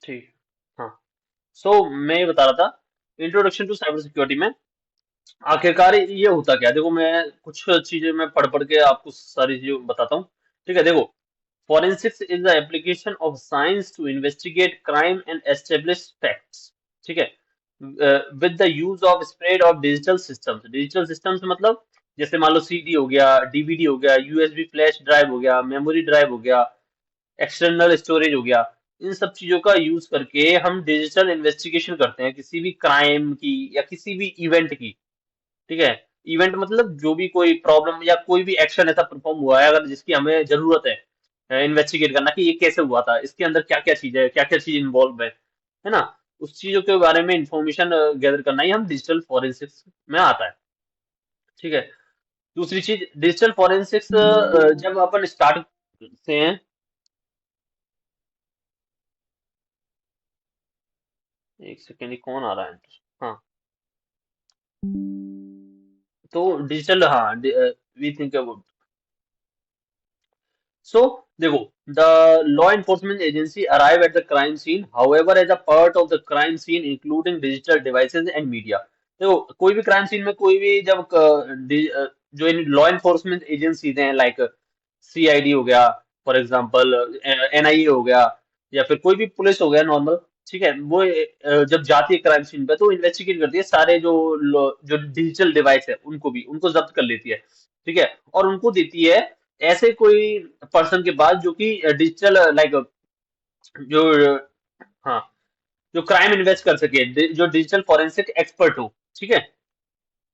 ठीक। हाँ। सो मैं ये बता रहा था, इंट्रोडक्शन टू साइबर सिक्योरिटी में आखिरकार ये होता क्या है। देखो, मैं कुछ चीजें मैं पढ़ पढ़ के आपको सारी चीजें बताता हूँ। ठीक है, देखो, forensics is the application of science to investigate crime and establish facts. ठीक है, with the use of spread of digital systems. Digital systems मतलब जैसे मान लो सीडी हो गया, डीवीडी हो गया, यूएसबी फ्लैश ड्राइव हो गया, मेमोरी ड्राइव हो गया, एक्सटर्नल स्टोरेज हो गया। इन सब चीजों का यूज करके हम डिजिटल इन्वेस्टिगेशन करते हैं किसी भी क्राइम की या किसी भी इवेंट की। ठीक है, इवेंट मतलब जो भी कोई प्रॉब्लम या कोई भी एक्शन ऐसा परफॉर्म हुआ है अगर जिसकी हमें जरूरत है इन्वेस्टिगेट करना कि ये कैसे हुआ था, इसके अंदर क्या क्या चीज है, क्या क्या चीज इन्वॉल्व है ना, उस चीजों के बारे में इंफॉर्मेशन गैदर करना ही हम डिजिटल फॉरेंसिक्स में आता है। ठीक है, दूसरी चीज डिजिटल फॉरेंसिक्स जब अपन स्टार्ट से हैं। एक सेकेंड, कौन आ रहा है? हाँ, तो डिजिटल, हाँ, वी थिंक अबाउट। So, देखो, the law enforcement agency arrive at the crime scene, however, as a part of the crime scene, including digital devices and media. देखो, कोई भी क्राइम सीन में कोई भी जब जो लॉ एनफोर्समेंट एजेंसीज हैं, लाइक सीआईडी हो गया, फॉर एग्जांपल एनआईए हो गया, या फिर कोई भी पुलिस हो गया नॉर्मल। ठीक है, वो जब जाती है क्राइम सीन पे तो इन्वेस्टिगेट करती है सारे जो डिजिटल डिवाइस है उनको भी उनको जब्त कर लेती है। ठीक है, और उनको देती है ऐसे कोई पर्सन के पास जो कि डिजिटल, लाइक, जो, हाँ, जो क्राइम इन्वेस्ट कर सके, जो डिजिटल फॉरेंसिक एक्सपर्ट हो। ठीक है,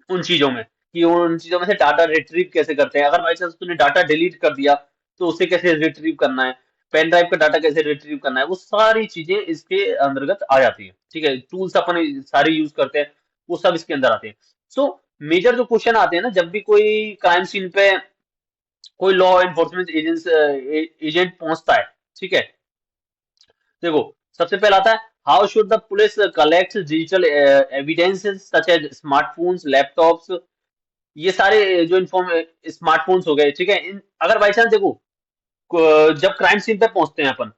उन चीजों में, कि उन चीजों में से डाटा रिट्रीव कैसे करते हैं, अगर बाई चांस तूने डाटा डिलीट कर दिया तो उसे कैसे रिट्रीव करना है, पेन ड्राइव का डाटा कैसे रिट्रीव करना है, वो सारी चीजें इसके अंतर्गत आ जाती है। ठीक है, टूल्स अपन सारे यूज करते हैं, वो सब इसके अंदर आते हैं। सो मेजर जो क्वेश्चन आते हैं ना जब भी कोई क्राइम सीन पे कोई लॉ एनफोर्समेंट एजेंट पहुंचता है। ठीक है, देखो, सबसे पहला आता है, how should the police collect digital evidences such as smartphones, laptops. ये सारे जो इन्फॉर्म स्मार्टफोन्स हो गए। ठीक है, अगर बाई चांस देखो, जब क्राइम सीन पे पहुंचते हैं अपन,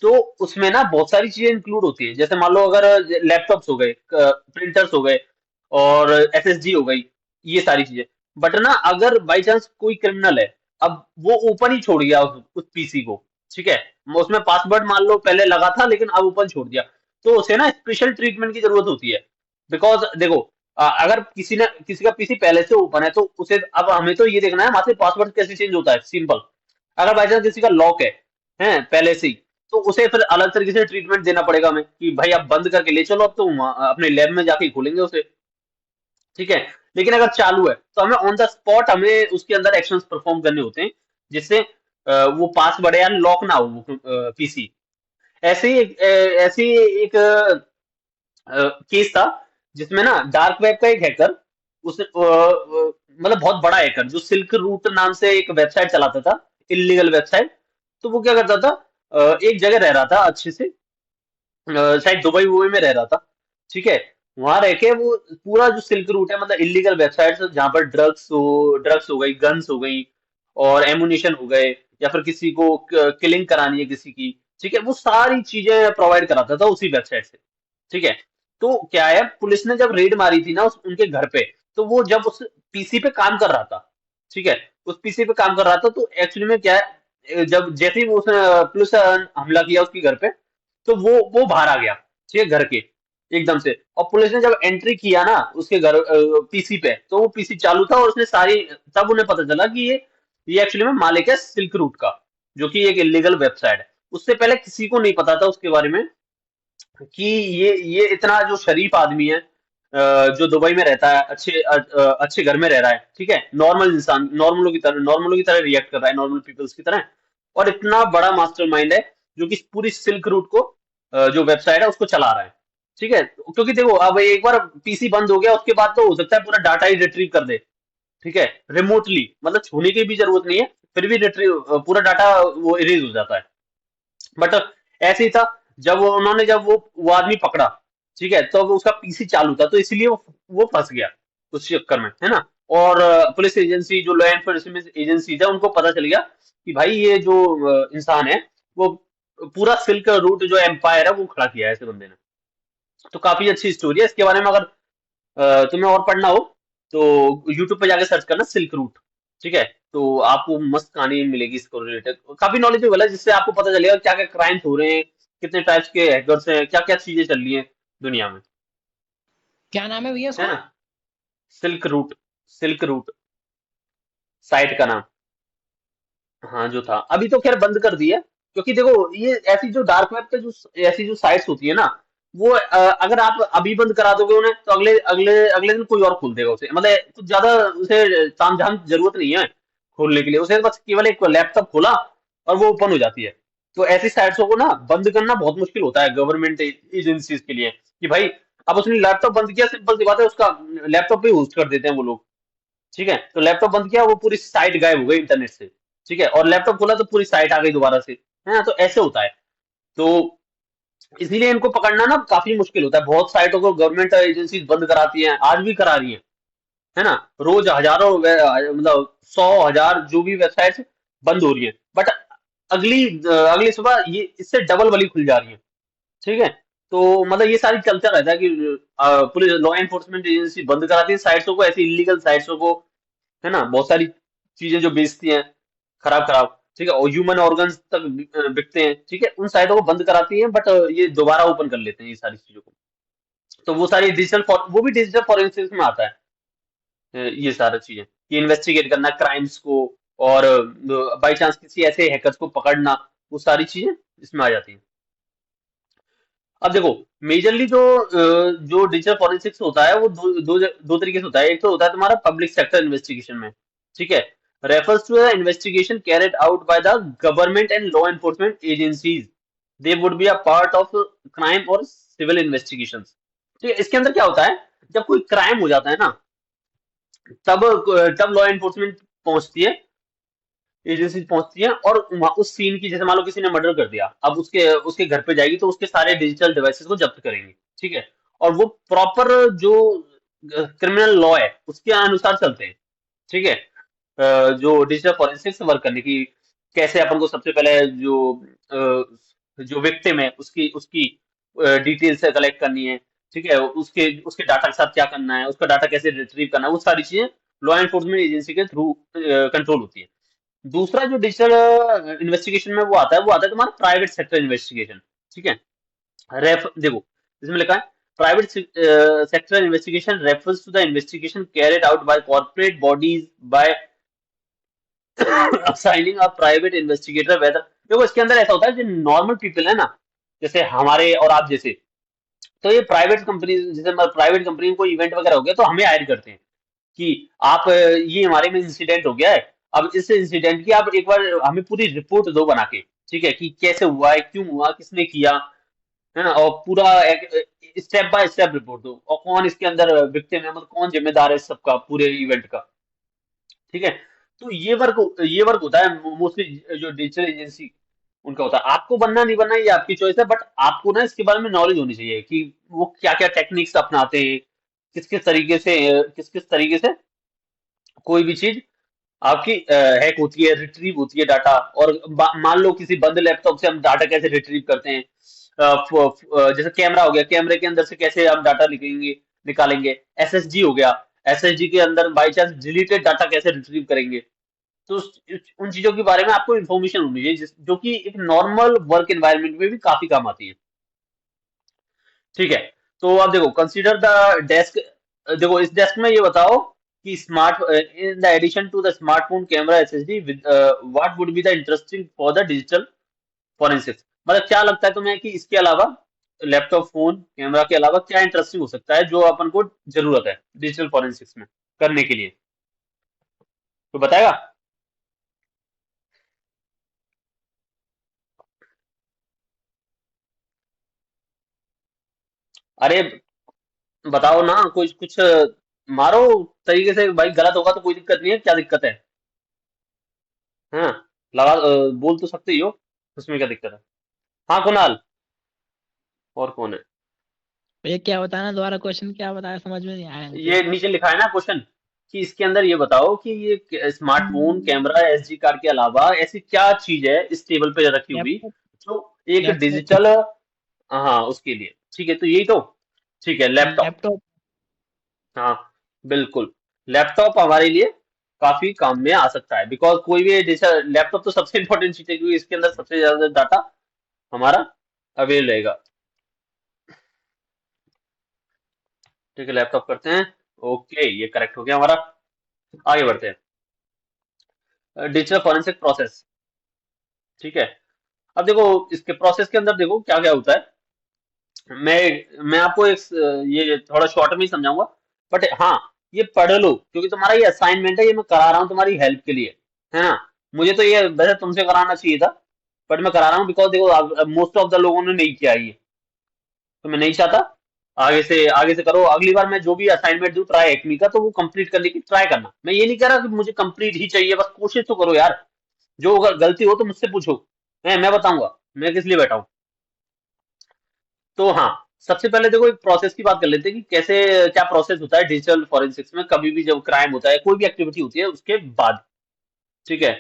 तो उसमें ना बहुत सारी चीजें इंक्लूड होती है। जैसे मान लो अगर लैपटॉप्स हो गए, प्रिंटर्स हो गए, और एसएसडी हो गई, ये सारी चीजें। बट ना अगर बाई चांस कोई क्रिमिनल है, अब वो ओपन ही छोड़ गया उस पीसी को। ठीक है, उसमें पासवर्ड मान लो पहले लगा था लेकिन अब ओपन छोड़ दिया, तो उसे ना स्पेशल ट्रीटमेंट की जरूरत होती है। बिकॉज देखो, अगर किसी का पीसी पहले से ओपन है तो उसे अब हमें तो ये देखना है हमारे पासवर्ड कैसे चेंज होता है, सिंपल। अगर बाई चांस किसी का लॉक है पहले से ही, तो उसे फिर अलग तरीके से ट्रीटमेंट देना पड़ेगा हमें कि भाई आप बंद करके ले चलो, अब तो अपने लैब में जाके ही खोलेंगे उसे। ठीक है, लेकिन अगर चालू है तो हमें ऑन द स्पॉट हमें उसके अंदर एक्शंस परफॉर्म करने होते हैं, जिससे वो पास बढ़े या लॉक ना हो पीसी। ऐसे ही एक केस था जिसमें ना डार्क वेब का एक हैकर, उस मतलब बहुत बड़ा हैकर जो सिल्क रूट नाम से एक वेबसाइट चलाता था, इलीगल वेबसाइट। तो वो क्या करता था, एक जगह रह रहा था अच्छे से, शायद दुबई वुबई में रह रहा था। ठीक है, वहां रह के वो पूरा जो सिल्क रूट है, मतलब इलीगल वेबसाइट जहां पर ड्रग्स हो गई, गन्स हो गई, और एमुनिशन हो गए, या फिर किसी को किलिंग करानी है किसी की। ठीक है, वो सारी चीजें प्रोवाइड कराता था उसी वेबसाइट से। ठीक है, तो क्या है, पुलिस ने जब रेड मारी थी ना उनके घर पे, तो वो जब उस पीसी पे काम कर रहा था। ठीक है, उस पीसी पे काम कर रहा था, तो एक्चुअली में क्या है, जब जैसे ही वो पुलिस ने हमला किया उसके घर पे, तो वो बाहर आ गया। ठीक है, घर के एकदम से, और पुलिस ने जब एंट्री किया ना उसके घर पीसी पे, तो वो पीसी चालू था, और उसने सारी, तब उन्हें पता चला कि ये एक्चुअली में मालिक है सिल्क रूट का, जो कि एक इलीगल वेबसाइट है। उससे पहले किसी को नहीं पता था उसके बारे में कि ये इतना जो शरीफ आदमी है, जो दुबई में रहता है, अच्छे घर में रह रहा है। ठीक है, नॉर्मल इंसान, नॉर्मलों की तरह रिएक्ट कर रहा है, नॉर्मल पीपल्स की तरह, और इतना बड़ा मास्टरमाइंड है जो कि पूरी सिल्क रूट को, जो वेबसाइट है उसको चला रहा है। ठीक है, क्योंकि देखो अब एक बार पीसी बंद हो गया उसके बाद तो हो सकता है पूरा डाटा ही रिट्रीव कर दे। ठीक है, रिमोटली, मतलब छूने की भी जरूरत नहीं है, फिर भी रिट्रीव पूरा डाटा वो इरेज हो जाता है। बट ऐसे ही था, जब वो आदमी पकड़ा। ठीक है, तो वो उसका पीसी चालू था, तो इसलिए वो फंस गया उस चक्कर में, है ना। और पुलिस एजेंसी, जो लॉ एनफोर्समेंट एजेंसी है, उनको पता चल गया कि भाई ये जो इंसान है वो पूरा सिल्क रूट जो एम्पायर है वो खड़ा किया है ऐसे बंदे ने। तो काफी अच्छी स्टोरी है इसके बारे में। अगर तुम्हें और पढ़ना हो तो यूट्यूब पे जाके सर्च करना सिल्क रूट। ठीक है, तो आपको मस्त कहानी मिलेगी इसको रिलेटेड, काफी नॉलेजेबल है, जिससे आपको पता चलेगा क्या क्या क्राइम्स हो रहे हैं, कितने टाइप्स के हैकर्स हैं, क्या क्या चीजें चल रही हैं दुनिया में। क्या नाम है भैया है उसका? ना? Silk route, silk route site का नाम। हाँ जो था, अभी तो खैर बंद कर दिया, क्योंकि देखो ये ऐसी जो डार्क वेब पे जो ऐसी जो साइट्स होती है ना, वो अगर आप अभी बंद करा दोगे उन्हें तो अगले अगले अगले दिन कोई और खोल देगा उसे, मतलब कुछ ज्यादा उसे तामझाम जरूरत नहीं है खोलने के लिए, उसे बस केवल एक लैपटॉप खोला और वो ओपन हो जाती है। तो ऐसी साइट्सों को ना बंद करना बहुत मुश्किल होता है गवर्नमेंट एजेंसीज के लिए, कि भाई अब उसने लैपटॉप बंद किया, सिंपल सी बात है, उसका लैपटॉप पे होस्ट कर देते हैं वो लोग। ठीक है, तो लैपटॉप बंद किया, वो पूरी साइट गायब हो गई इंटरनेट से। ठीक है, और लैपटॉप खोला तो पूरी साइट आ गई दोबारा से। है ना? तो ऐसे होता है। तो इसीलिए इनको पकड़ना ना काफी मुश्किल होता है, बहुत साइटों को गवर्नमेंट एजेंसी बंद कराती हैं, आज भी करा रही हैं। है ना? रोज हजारों मतलब 100 हजार जो भी वेबसाइट्स बंद हो रही है, बट अगली सुबह ये इससे डबल वाली खुल जा रही है। ठीक है, तो मतलब ये सारी चलता रहता है कि पुलिस लॉ एनफोर्समेंट एजेंसी बंद कराती है साइट्सों को, ऐसी इलीगल साइट्सों को। है ना? बहुत सारी चीजें जो बेचती हैं खराब खराब। ठीक है, और ह्यूमन ऑर्गन्स तक बिकते हैं। ठीक है, उन साइटों को बंद कराती हैं, बट ये दोबारा ओपन कर लेते हैं ये सारी चीजों को। तो वो सारी वो भी डिजिटल फॉरेंसिक्स में आता है। ये सारी चीजें, कि इन्वेस्टिगेट करना क्राइम्स को, और बाई चांस किसी ऐसे हैकर्स को पकड़ना, वो सारी चीजें इसमें आ जाती हैं। अब देखो, मेजरली जो डिजिटल फॉरेंसिक्स होता है वो दो तरीके से होता है। एक तो होता है तुम्हारा पब्लिक सेक्टर इन्वेस्टिगेशन में। ठीक है, refers to the investigation carried out by the government and law enforcement agencies, they would be a part of crime और सिविल इन्वेस्टिगेशन। ठीक है, इसके अंदर क्या होता है, जब कोई क्राइम हो जाता है ना, तब तब लॉ एनफोर्समेंट पहुंचती है, एजेंसी पहुंचती है, और उस सीन की, जैसे मान लो किसी ने मर्डर कर दिया, अब उसके उसके घर पे जाएगी तो उसके सारे डिजिटल डिवाइसेस को जब्त करेंगे। ठीक है, और वो प्रॉपर जो क्रिमिनल लॉ है उसके अनुसार चलते हैं। ठीक है, जो डिजिटल फॉरेंसिक्स वर्क करने की, कैसे अपन को सबसे पहले जो विक्टिम है उसकी उसकी डिटेल्स कलेक्ट करनी है। ठीक है, उसके उसके डाटा के साथ क्या करना है, उसका डाटा कैसे रिट्रीव करना है, वो सारी चीजें लॉ एनफोर्समेंट एजेंसी के थ्रू कंट्रोल होती है। दूसरा जो डिजिटल इन्वेस्टिगेशन में वो आता है, वो आता है तुम्हारा प्राइवेट सेक्टर इन्वेस्टिगेशन। ठीक है, रेफ देखो इसमें लिखा है, private sector investigation refers to the investigation carried out by corporate bodies by assigning a private investigator whether. देखो इसके अंदर ऐसा होता है, जो नॉर्मल पीपल है ना, जैसे हमारे और आप जैसे, तो ये प्राइवेट कंपनी, जैसे प्राइवेट कंपनी में कोई इवेंट वगैरह हो गया तो हमें हायर करते हैं कि आप ये हमारे में इंसिडेंट हो गया है, अब इस इंसिडेंट की आप एक बार हमें पूरी रिपोर्ट दो बना के। ठीक है, कि कैसे हुआ है, क्यों हुआ, किसने किया। है ना? और पूरा स्टेप बाय स्टेप रिपोर्ट दो, और कौन इसके अंदर विक्टिम है, मतलब कौन जिम्मेदार है इस सबका, पूरे इवेंट का। ठीक है, तो ये वर्क होता है मोस्टली जो डिजिटल एजेंसी उनका होता है। आपको बनना नहीं बनना ये आपकी चॉइस है, बट आपको ना इसके बारे में नॉलेज होनी चाहिए कि वो क्या क्या टेक्निक्स अपनाते हैं, किस किस तरीके से कोई भी चीज आपकी हैक होती है, रिट्रीव होती है डाटा। और मान लो किसी बंद लैपटॉप से हम डाटा कैसे रिट्रीव करते हैं, जैसे कैमरा हो गया, कैमरे के अंदर से कैसे हम डाटा निकालेंगे। एसएसडी हो गया, एसएसडी के अंदर बाई चांस डिलीटेड डाटा कैसे रिट्रीव करेंगे। तो उन चीजों के बारे में आपको इन्फॉर्मेशन होनी चाहिए, जो कि एक नॉर्मल वर्क एनवायरनमेंट में भी काफी काम आती है। ठीक है, तो अब देखो, कंसीडर द डेस्क। देखो इस डेस्क में ये बताओ कि smart in the addition to the smartphone camera SSD with what would be the interesting for the digital forensics. मतलब क्या लगता है तुम्हें कि इसके अलावा, लैपटॉप फोन कैमरा के अलावा क्या इंटरेस्टिंग हो सकता है जो अपन को जरूरत है डिजिटल फॉरेंसिक्स में करने के लिए? तो बताएगा? अरे बताओ ना, कुछ कुछ मारो तरीके से भाई, गलत होगा तो कोई दिक्कत नहीं है, क्या दिक्कत है? हाँ, बोल तो सकते ही हो, उसमें क्या दिक्कत है? हाँ कुणाल, और कौन है? भैया क्या बताना दोबारा, क्वेश्चन क्या बताया, समझ में नहीं आया मुझे। ये नीचे लिखा है ना क्वेश्चन, कि इसके अंदर ये बताओ कि ये स्मार्टफोन कैमरा एसडी कार्ड के अलावा ऐसी क्या चीज है इस टेबल पे रखी हुई, लैपटॉप। जो एक लैपटॉप। डिजिटल, हाँ उसके लिए, ठीक है, तो यही तो, ठीक है, लैपटॉप। लैपटॉप। हाँ बिल्कुल, लैपटॉप हमारे लिए काफी काम में आ सकता है, बिकॉज कोई भी डिजिटल लैपटॉप तो सबसे इंपॉर्टेंट चीज है, क्योंकि इसके अंदर सबसे ज्यादा डाटा हमारा अवेल रहेगा। ठीक है, लैपटॉप करते हैं। ओके, ये करेक्ट हो गया हमारा। आगे बढ़ते हैं, डिजिटल फॉरेंसिक प्रोसेस। ठीक है, अब देखो इसके प्रोसेस के अंदर देखो क्या क्या होता है। मैं आपको एक ये थोड़ा शॉर्ट में ही समझाऊंगा, बट हाँ, ये पढ़ लो, क्योंकि तुम्हारा ये असाइनमेंट है, ये मैं करा रहा हूँ तुम्हारी हेल्प के लिए, है ना। मुझे तो ये वैसे तुमसे कराना चाहिए था, बट मैं करा रहा हूँ बिकॉज देखो मोस्ट ऑफ द लोगों ने नहीं किया है ये, तो मैं नहीं चाहता। आगे से करो, अगली बार मैं जो भी असाइनमेंट दूं ट्राई एक्मी का, तो वो कंप्लीट करने की ट्राई करना। मैं ये नहीं कह रहा कि मुझे कंप्लीट ही चाहिए, बस कोशिश तो करो यार। जो अगर गलती हो तो मुझसे पूछो, मैं बताऊंगा, मैं किस लिए बैठा हूँ। तो हाँ, सबसे पहले देखो एक प्रोसेस की बात कर लेते हैं कि कैसे क्या प्रोसेस होता है डिजिटल फॉरेंसिक्स में, कभी भी जब क्राइम होता है, कोई भी एक्टिविटी होती है उसके बाद। ठीक है,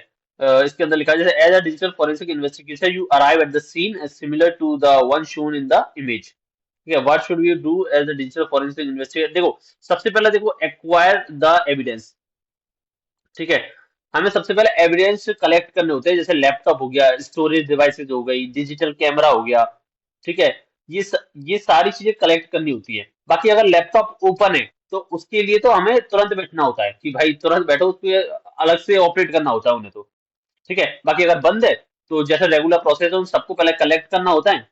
इसके अंदर लिखा है जैसे as a digital forensic investigation you arrive at the scene similar to the one shown in the image. ठीक है, what should you do as a digital forensic investigator. देखो सबसे पहले देखो एक्वायर द एविडेंस। ठीक है, हमें सबसे पहले एविडेंस कलेक्ट करने होते हैं, जैसे लैपटॉप हो गया, स्टोरेज डिवाइसेस हो गई, डिजिटल कैमरा हो गया। ठीक है, ये सारी चीजें कलेक्ट करनी होती है। बाकी अगर लैपटॉप ओपन है तो उसके लिए तो हमें तुरंत बैठना होता है कि भाई तुरंत बैठो, उस पे अलग से ऑपरेट करना होता है उन्हें तो। ठीक है, बाकी अगर बंद है तो जैसे रेगुलर प्रोसेस है, उन सबको पहले कलेक्ट करना होता है,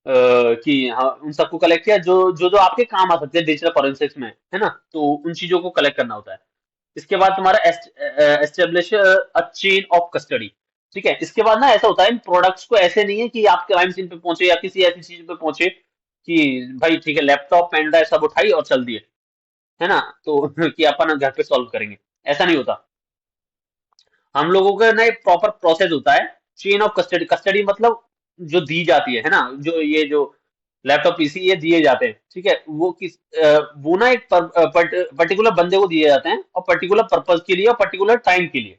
कि हाँ उन सबको कलेक्ट किया जो जो जो आपके काम आ सकते हैं डिजिटल फॉरेंसिक्स में, है ना, तो उन चीजों को कलेक्ट करना होता है। इसके बाद तुम्हारा establish a chain of custody. ठीक है, इसके बाद ना ऐसा होता है, इन प्रोडक्ट्स को ऐसे नहीं है कि आप क्राइम सीन पे पहुंचे या किसी ऐसी चीज पे पहुंचे कि भाई ठीक है लैपटॉप पेन ड्राइव सब उठाई और चल दिए, है ना, तो कि अपन घर पे सॉल्व करेंगे, ऐसा नहीं होता। हम लोगों का ना एक प्रॉपर प्रोसेस होता है, चेन ऑफ कस्टडी। कस्टडी मतलब जो दी जाती है ना, जो लैपटॉप पीसी ये दिए जाते हैं, ठीक है, वो ना एक पर्टिकुलर बंदे को दिए जाते हैं, और पर्टिकुलर पर्पज के लिए और पर्टिकुलर टाइम के लिए।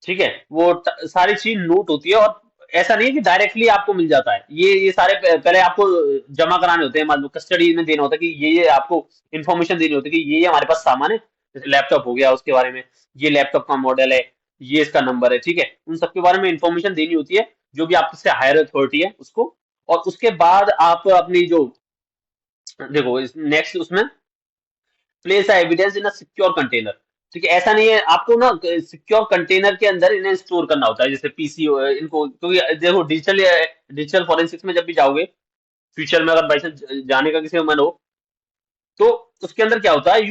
ठीक है, वो सारी चीज नोट होती है, और ऐसा नहीं है कि डायरेक्टली आपको मिल जाता है, ये सारे पहले आपको जमा कराने होते हैं, मान लो कस्टडी में देना होता है कि ये आपको इन्फॉर्मेशन देनी होती है कि ये हमारे पास सामान है, जैसे लैपटॉप हो गया उसके बारे में, ये लैपटॉप का मॉडल है, ये इसका नंबर है, ठीक है, उन सबके बारे में इन्फॉर्मेशन देनी होती है, जो भी आपसे हायर अथॉरिटी है उसको। और उसके बाद आप अपनी जो, देखो नेक्स्ट उसमें place evidence in a secure container. ठीक है, ऐसा नहीं है, आपको ना सिक्योर कंटेनर के अंदर इन्हें स्टोर करना होता है, जैसे पीसी इनको, क्योंकि देखो डिजिटल फॉरेंसिक्स में जब भी जाओगे फ्यूचर में, अगर बाई चांस जाने का किसी का मन हो, तो उसके अंदर क्या होता है,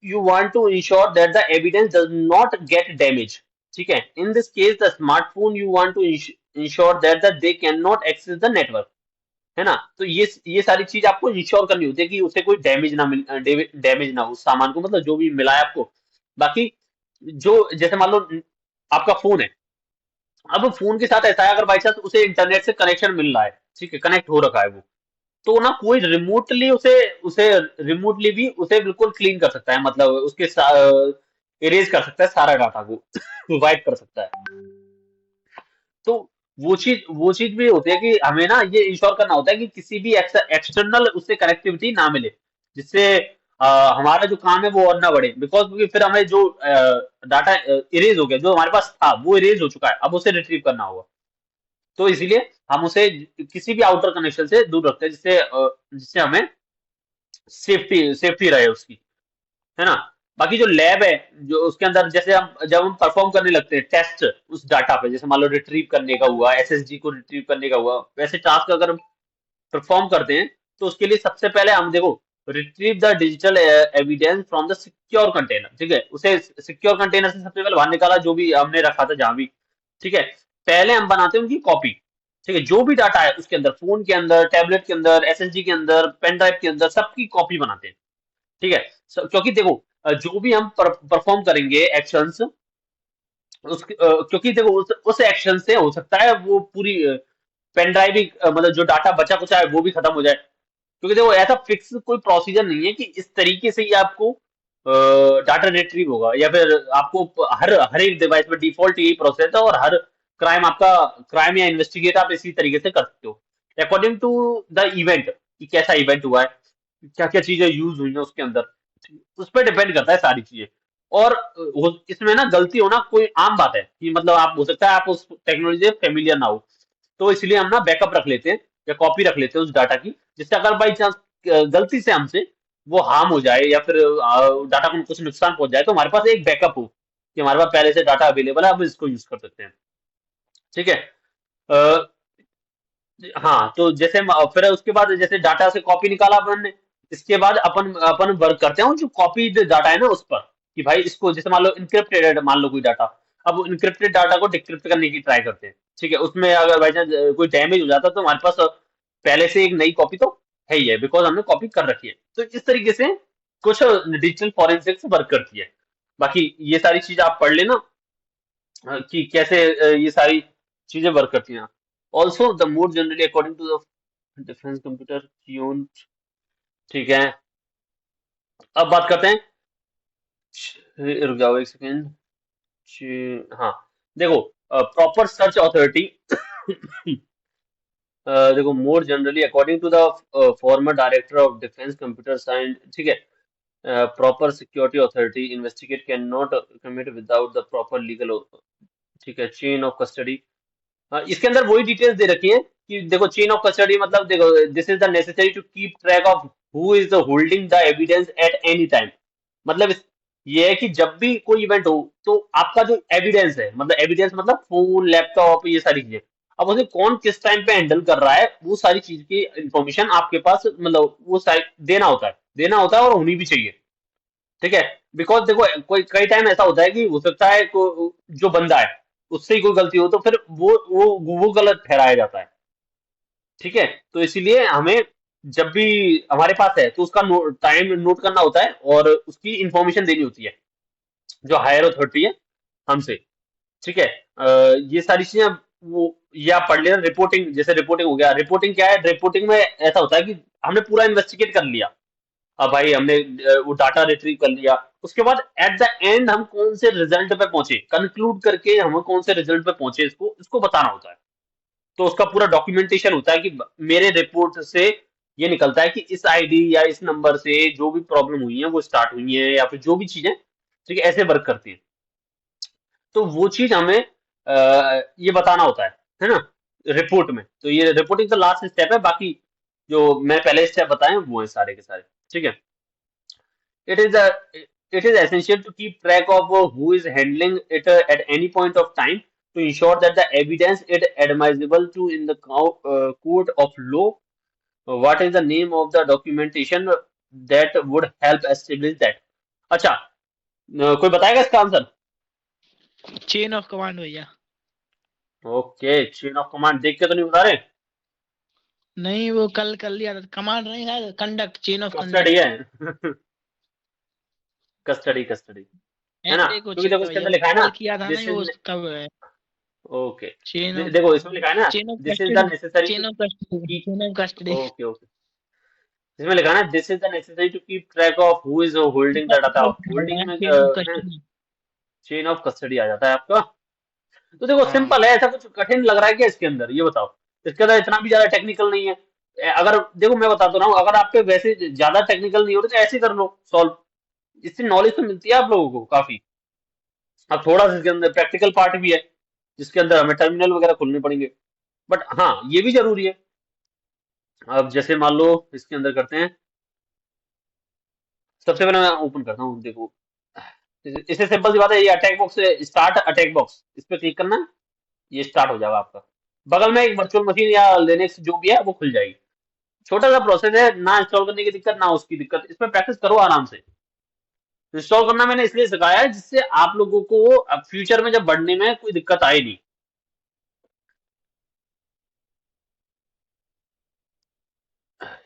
you want to ensure that the evidence does not get damage. ठीक है, in this case the smartphone you want to ensure that the they can not access the network, है ना, तो ये सारी चीज आपको इंश्योर करनी होती है कि उसे कोई डैमेज ना हो उस सामान को, मतलब जो भी मिला है आपको। बाकी जो जैसे मान लो आपका फोन है, अब फोन के साथ ऐसा है, अगर बाई चांस उसे इंटरनेट से कनेक्शन मिल रहा है, ठीक है, कनेक्ट हो रखा है वो, तो ना कोई रिमोटली उसे उसे रिमोटली भी उसे बिल्कुल क्लीन कर सकता है, मतलब उसके इरेज कर सकता है सारा डाटा को वाइप कर सकता है। तो वो चीज भी होती है कि हमें ना ये इंश्योर करना होता है कि किसी भी एक्सटर्नल उससे कनेक्टिविटी ना मिले, जिससे हमारा जो काम है वो और ना बढ़े, बिकॉज क्योंकि फिर हमें जो डाटा इरेज हो गया, जो हमारे पास था वो इरेज हो चुका है, अब उसे रिट्रीव करना होगा। तो इसीलिए हम उसे किसी भी आउटर कनेक्शन से दूर रखते हैं, जिससे हमें सेफ्टी सेफ्टी रहे उसकी, है ना। बाकी जो लैब है, जो उसके अंदर जैसे हम जब हम परफॉर्म करने लगते हैं टेस्ट उस डाटा पे, जैसे मान लो रिट्रीव करने का हुआ, एसएसडी को रिट्रीव करने का हुआ, वैसे टास्क अगर हम परफॉर्म करते हैं, तो उसके लिए सबसे पहले हम देखो retrieve the digital evidence from the secure container. ठीक है, उसे सिक्योर कंटेनर से सबसे पहले बाहर निकाला, जो भी हमने रखा था जहां भी। ठीक है, पहले हम बनाते हैं उनकी कॉपी। ठीक है, जो भी डाटा है उसके अंदर, फोन के अंदर, टैबलेट के अंदर, एसएसडी के अंदर, पेन ड्राइव के अंदर, सबकी कॉपी बनाते हैं। ठीक है, क्योंकि देखो जो भी हम परफॉर्म करेंगे एक्शंस, क्योंकि देखो उस एक्शन से हो सकता है वो पूरी पेन ड्राइव भी मतलब जो डाटा बचा कुचा है वो भी खत्म हो जाए, क्योंकि देखो ऐसा फिक्स कोई प्रोसीजर नहीं है कि इस तरीके से ही आपको डाटा रिट्रीव होगा, या फिर आपको हर हर एक डिवाइस में डिफॉल्ट यही प्रोसेस है, और हर क्राइम आपका क्राइम या इन्वेस्टिगेट आप इसी तरीके से कर सकते हो अकॉर्डिंग टू द इवेंट कि कैसा इवेंट हुआ है, क्या क्या चीजें यूज हुई हैं उसके अंदर, उस पर डिपेंड करता है सारी चीजें। और इसमें ना गलती होना कोई आम बात है कि मतलब आप हो सकता है आप उस टेक्नोलॉजी से फेमिलियर ना हो, तो इसलिए हम ना बैकअप रख लेते हैं या कॉपी रख लेते हैं उस डाटा की, जिससे अगर बाई चांस गलती से हमसे वो हार्म हो जाए या फिर डाटा को कुछ नुकसान पहुंच जाए तो हमारे पास एक बैकअप हो कि हमारे पास पहले से डाटा अवेलेबल है, अब इसको यूज कर सकते हैं। ठीक है। अ, हाँ तो जैसे फिर उसके बाद जैसे डाटा से कॉपी निकाला अपन ने, इसके बाद अपन अपन वर्क करते हैं जो कॉपी डाटा है ना उस पर, कि भाई इसको जैसे मान लो इनक्रिप्टेड है, मान लो कोई डाटा, अब इनक्रिप्टेड डाटा को डिक्रिप्ट करने की ट्राई करते हैं। ठीक है, उसमें अगर बाई चांस कोई डैमेज हो जाता है तो हमारे पास पहले से एक नई कॉपी तो है ही है, बिकॉज हमने कॉपी कर रखी है। तो इस तरीके से कुछ डिजिटल फॉरेंसिक्स वर्क करती है। बाकी ये सारी चीज आप पढ़ लेना कि कैसे ये सारी चीजें वर्क करती हैं। Also the mode generally according to the difference computer tune. ठीक है, अब बात करते हैं, रुक जाओ एक सेकेंड। हाँ देखो, प्रॉपर सर्च अथॉरिटी देखो more generally according to the former director of defence computer science. ठीक है, proper security authority investigate can not commit without the proper legal. ठीक है, चेन ऑफ कस्टडी। इसके अंदर वही डिटेल्स दे रखी है कि देखो चेन ऑफ कस्टडी मतलब देखो this is the necessary to keep track of who is the holding the evidence at any time. मतलब ये है कि जब भी कोई इवेंट हो तो आपका जो एविडेंस है, मतलब एविडेंस मतलब फोन लैपटॉप ये सारी चीजें, अब उसे कौन किस टाइम पे हैंडल कर रहा है वो सारी चीज की इंफॉर्मेशन आपके पास, मतलब वो सारी देना होता है और होनी भी चाहिए। ठीक है, बिकॉज देखो कोई कई टाइम ऐसा होता है कि हो सकता है जो बंदा है उससे ही कोई गलती हो तो फिर वो गलत ठहराया जाता है। ठीक है, तो इसीलिए हमें जब भी हमारे पास है तो उसका टाइम नोट करना होता है और उसकी इंफॉर्मेशन देनी होती है जो हायर अथॉरिटी है हमसे। ठीक है, ये सारी चीजें वो ये आप पढ़ लेना। रिपोर्टिंग, जैसे रिपोर्टिंग हो गया, रिपोर्टिंग क्या है, रिपोर्टिंग में ऐसा होता है कि हमने पूरा इन्वेस्टिगेट कर लिया, अब भाई हमने वो डाटा रिट्रीव कर लिया, उसके बाद एट द एंड हम कौन से रिजल्ट पे पहुंचे, कंक्लूड करके हम कौन से रिजल्ट पे पहुंचे इसको इसको बताना होता है। तो उसका पूरा डॉक्यूमेंटेशन होता है कि मेरे रिपोर्ट से ये निकलता है कि इस आईडी या इस नंबर से जो भी प्रॉब्लम हुई है वो स्टार्ट हुई है या फिर जो भी चीजें, ठीक है, ऐसे वर्क करती है। तो वो चीज हमें ये बताना होता है ना, रिपोर्ट में। तो ये रिपोर्टिंग का लास्ट स्टेप है, बाकी जो मैं पहले स्टेप बताए वो है सारे के सारे। ठीक है, it is a it is essential to keep track of who is handling it at any point of time to ensure that the evidence is admissible to in the court of law. What is the name of the documentation that would help establish that? अच्छा, कोई बताएगा इसका answer? Chain of command भैया। Okay, chain of command देख के तो नहीं बता रहे? नहीं वो कल कर लिया था, कमांड नहीं है, conduct, chain of custody conduct. है कस्टडी कस्टडी, है ना, एनडे को क्योंकि देखो चाहिए इसके भैया, अंदर लिखा है ना, कल किया था ना दिस वो इज, कब है। ओके, चेन ऑफ देखो इसमें लिखा है ना, chain of this is the custody, necessary to chain of custody, की, chain of custody. Okay okay, इसमें लिखा है ना this is the necessary to keep track of who is holding the data. Holding में चेन ऑफ है custody. Chain of custody आ जाता है आपका। तो देखो हाँ सिंपल है, ऐसा कुछ कठिन लग रहा है क्या इसके अंदर, ये बताओ। इसके अंदर इतना भी ज्यादा टेक्निकल नहीं है। अगर देखो मैं बताता रहा हूँ, अगर आपके वैसे ज्यादा टेक्निकल नहीं हो रहे तो ऐसे कर लो सॉल्व, इससे नॉलेज तो मिलती है आप लोगों को काफी। अब थोड़ा सा इसके अंदर प्रैक्टिकल पार्ट भी है जिसके अंदर हमें टर्मिनल वगैरह खोलने पड़ेंगे, बट हाँ ये भी जरूरी है। अब जैसे मान लो इसके अंदर करते हैं, सबसे पहले मैं ओपन करता हूँ, देखो इससे सिंपल सी बात है, ये अटैक बॉक्स से स्टार्ट अटैक बॉक्स, इस पे क्लिक करना है, ये स्टार्ट हो जाएगा आपका। बगल में एक वर्चुअल मशीन या लिनक्स जो भी है वो खुल जाएगी। छोटा सा प्रोसेस है, ना इंस्टॉल करने की दिक्कत ना उसकी दिक्कत, इसमें प्रैक्टिस करो आराम से। इंस्टॉल करना मैंने इसलिए सिखाया है जिससे आप लोगों को अब फ्यूचर में जब बढ़ने में कोई दिक्कत आए नहीं।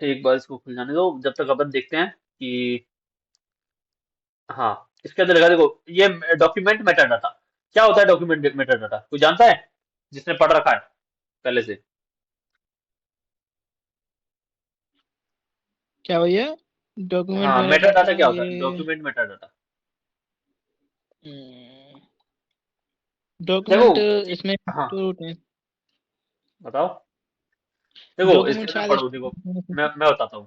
एक बार इसको खुल जाने दो जब तक अपन देखते हैं कि, हाँ इसके अंदर लगा देखो ये डॉक्यूमेंट मेटा डाटा। क्या होता है डॉक्यूमेंट मेटा डाटा, कोई जानता है जिसने पढ़ रखा है पहले से? क्या भैया? डॉक्यूमेंट हाँ मेरा मेटा डाटा डाटा, क्या होता है, ये डॉक्यूमेंट मेटा डाटा। हम्म, देखो, डॉक्यूमेंट इसमें हाँ स्टोर होते हैं। बताओ। देखो इसके डॉक्यूमेंट अंदर शायद पढ़ो, देखो स्टोर। मैं बताता हूँ।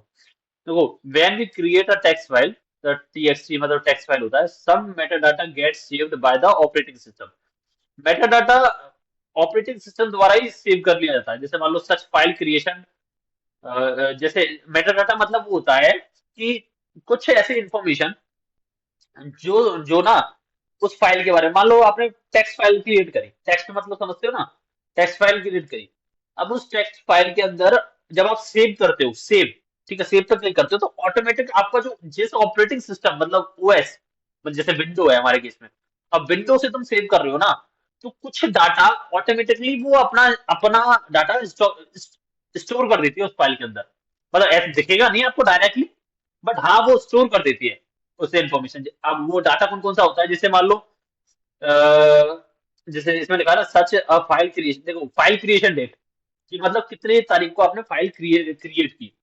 देखो, when we create a text file, the TXT मतलब टेक्स्ट फाइल होता है, some meta data gets saved by the operating system. Meta data operating system द्वारा ही सेव कर लिया जाता है। जैसे मान लो सच फाइल क्रिएशन, जैसे मेटा डाटा मतलब वो होता है कि कुछ ऐसी इंफॉर्मेशन जो जो ना उस फाइल के बारे में, मान लो आपने टेक्स्ट फाइल क्रिएट करी, टेक्स्ट मतलब समझते हो ना, टेक्स्ट फाइल क्रिएट करी। अब उस टेक्स्ट फाइल के अंदर जब आप सेव करते हो, सेव, ठीक है, सेव पर क्लिक करते हो तो ऑटोमेटिक आपका जो जिस ऑपरेटिंग सिस्टम मतलब ओएस, जैसे विंडो है हमारे केस में, अब विंडो से तुम सेव कर रहे हो ना, तो कुछ डाटा ऑटोमेटिकली वो अपना अपना डाटा स्टोर कर देती है उस फाइल के अंदर। मतलब ऐसे दिखेगा नहीं आपको डायरेक्टली, बट हाँ वो स्टोर कर देती है उससे इन्फॉर्मेशन। अब वो डाटा कौन कौन सा होता है, जैसे मान लो जैसे इसमें लिखा है ना, सच अ फाइल क्रिएशन, देखो फाइल क्रिएशन डेट कि मतलब कितने तारीख को आपने फाइल क्रिएट की,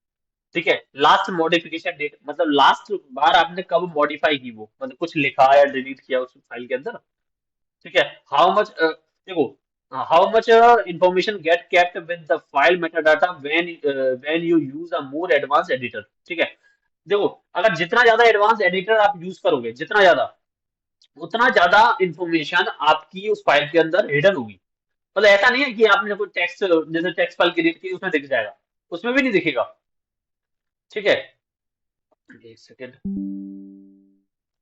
ठीक है। लास्ट मॉडिफिकेशन डेट मतलब लास्ट बार आपने कब मॉडिफाई की, वो मतलब कुछ लिखा या डिलीट किया उस फाइल के अंदर, ठीक है। हाउ मच, देखो how much information get kept with the file meta data when you use a more advance editor, ठीक है। देखो, अगर जितना ज्यादा एडवांस एडिटर आप यूज करोगे, जितना ज्यादा, उतना ज्यादा इंफॉर्मेशन आपकी उस फाइल के अंदर हिडन होगी। मतलब ऐसा नहीं है कि आपने कोई टेक्स्ट, जैसे टेक्स्ट फाइल क्रिएट की उसमें दिख जाएगा, उसमें भी नहीं दिखेगा, ठीक है। एक सेकेंड,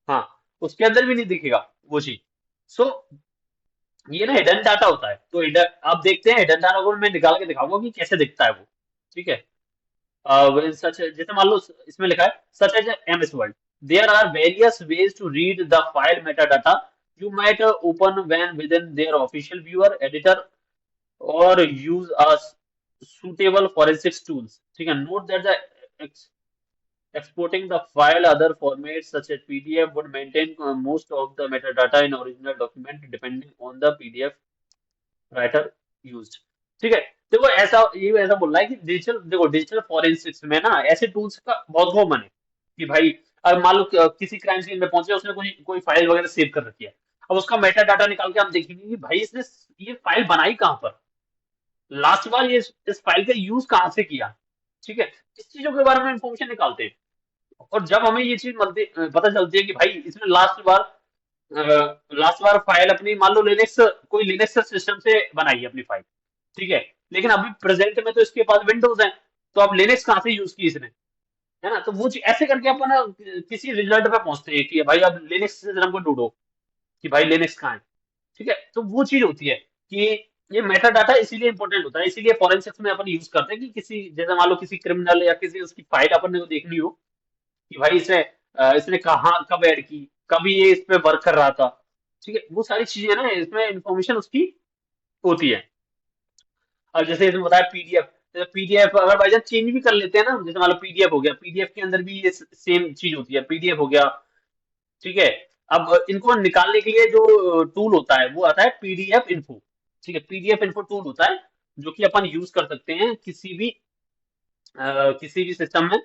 हाँ, उसके अंदर भी नहीं दिखेगा वो चीज। सो ये ना हिडन डाटा होता है, तो हिडन आप देखते हैं, हिडन डाटा को मैं निकाल के दिखाऊंगा कि कैसे दिखता है वो, ठीक है। सच जैसे मान लो इसमें लिखा है such as MS Word, there are various ways to read the file meta data you might open when within their official viewer editor or use a suitable forensics tools, ठीक है। Note that the exporting the file other formats such as PDF would maintain most of the metadata in original document depending on the PDF writer used, ठीक है। देखो ऐसा ये ऐसा बोल रहा है कि डिजिटल, देखो डिजिटल फॉरेंसिक्स में ना ऐसे टूल्स का बहुत कॉमन है कि भाई अगर मान लो किसी क्राइम सीन में पहुंचे, उसने कोई कोई फाइल वगैरह सेव कर रखी है, अब उसका मेटा डाटा निकाल के हम देखेंगे कि भाई इसने ये फाइल बनाई कहाँ पर, लास्ट बार ये इस फाइल का यूज कहाँ से किया, ठीक है। इस चीजों के बारे में इंफॉर्मेशन निकालते हैं। और जब हमें ये चीज पता चलती है कि भाई इसने लास्ट बार फाइल अपनी मान लो लिनक्स, कोई लिनक्स सिस्टम से बनाई है अपनी फाइल, ठीक है। लेकिन अभी प्रेजेंट में तो इसके पास विंडोज है, तो अब लिनक्स कहाँ से यूज की इसने, है ना। तो वो चीज ऐसे करके अपन किसी रिजल्ट पे पहुंचते हैं कि भाई अब लिनक्स सिस्टम को ढूंढो कि भाई लिनक्स कहाँ है, ठीक है। तो वो चीज होती है कि ये मेटा डाटा इसीलिए इंपॉर्टेंट होता है, इसीलिए फॉरेंसिक्स में अपन यूज करते हैं कि किसी जैसे मान लो किसी क्रिमिनल या किसी उसकी फाइल अपन को देखनी हो कि भाई इसने कहाँ कब ऐड की, कभी ये इस पे वर्क कर रहा था, ठीक है। वो सारी चीजें ना इसमें इंफॉर्मेशन उसकी होती है। और जैसे इसमें बताया पीडीएफ, जैसे पीडीएफ अगर बाई चांस चेंज भी कर लेते हैं ना, जैसे मान लो पीडीएफ हो गया, पीडीएफ के अंदर भी ये सेम चीज होती है, पीडीएफ हो गया, ठीक है। अब इनको निकालने के लिए जो टूल होता है वो आता है पीडीएफ इन्फो, ठीक है। पीडीएफ इन्फो टूल होता है जो कि अपन यूज कर सकते हैं किसी भी सिस्टम में,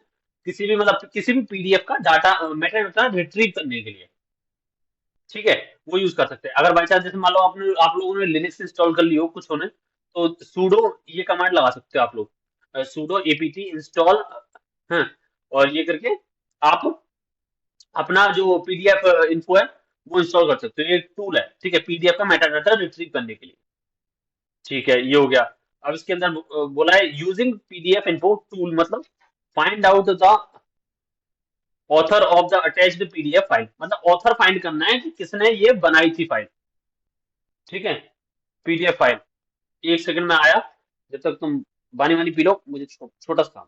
किसी भी मतलब किसी भी पीडीएफ का डाटा मेटा डाटा रिट्रीव करने के लिए, ठीक है। वो यूज कर सकते हैं। अगर बाई चांस जैसे मान लो आप लोगों ने लिनक्स इंस्टॉल कर लियो कुछ होने, तो sudo ये कमांड लगा सकते हो आप लोग, sudo apt इंस्टॉल, हाँ, और ये करके आप अपना जो पीडीएफ इन्फो है वो इंस्टॉल कर सकते हो। ये टूल है, ठीक है, पीडीएफ का मेटा डाटा रिट्रीव करने के लिए, ठीक है। ये हो गया। अब इसके अंदर बोला है यूजिंग पीडीएफ इन्फो टूल मतलब find out the author of the attached PDF file, मतलब ऑथर फाइंड करना है कि किसने ये बनाई थी फाइल, ठीक है, पीडीएफ फाइल। एक सेकंड में आया, जब तक तुम पानी वानी पी लो, मुझे छोटा सा काम।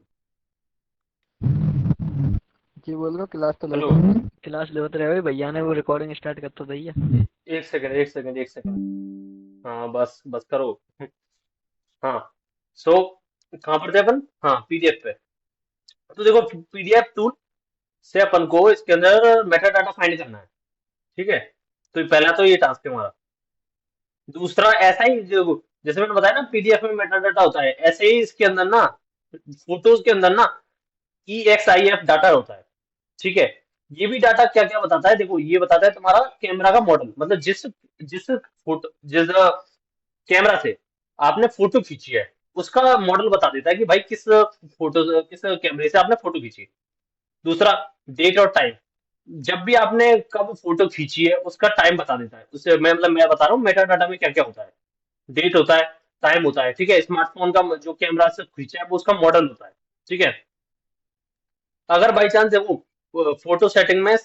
जी बोल रहा हूँ क्लास तो हेलो, क्लास लेवत रहे भाई भैया ने वो रिकॉर्डिंग स्टार्ट कर तो दी है। एक सेकंड एक सेकंड एक सेकंड, हाँ बस बस करो। हाँ, सो कहाँ पर थे अपन, हाँ पीडीएफ पे। तो देखो पीडीएफ टूल से अपन को इसके अंदर मेटा डाटा फाइंड करना है, ठीक है। तो पहला तो ये टास्क है हमारा। दूसरा ऐसा ही जो जैसे मैंने बताया ना पीडीएफ में मेटा डाटा होता है, ऐसे ही इसके अंदर ना फोटोज के अंदर ना EXIF डाटा होता है, ठीक है। ये भी डाटा क्या क्या बताता है, देखो ये बताता है तुम्हारा कैमरा का मॉडल, मतलब जिस जिस फोटो जिस कैमरा से आपने फोटो खींची है उसका मॉडल बता देता है कि भाई किस कैमरे से आपने फोटो खींची। दूसरा, डेट और टाइम, जब भी आपने कब फोटो खींची है उसका टाइम बता देता है। उससे मैं बता रहा हूँ मेटा डाटा में क्या क्या होता है। डेट होता है, टाइम होता है, ठीक है, स्मार्टफोन का जो कैमरा से खींचा है वो उसका मॉडल होता है, ठीक है। अगर बाई चांस देखो फोटो सेटिंग में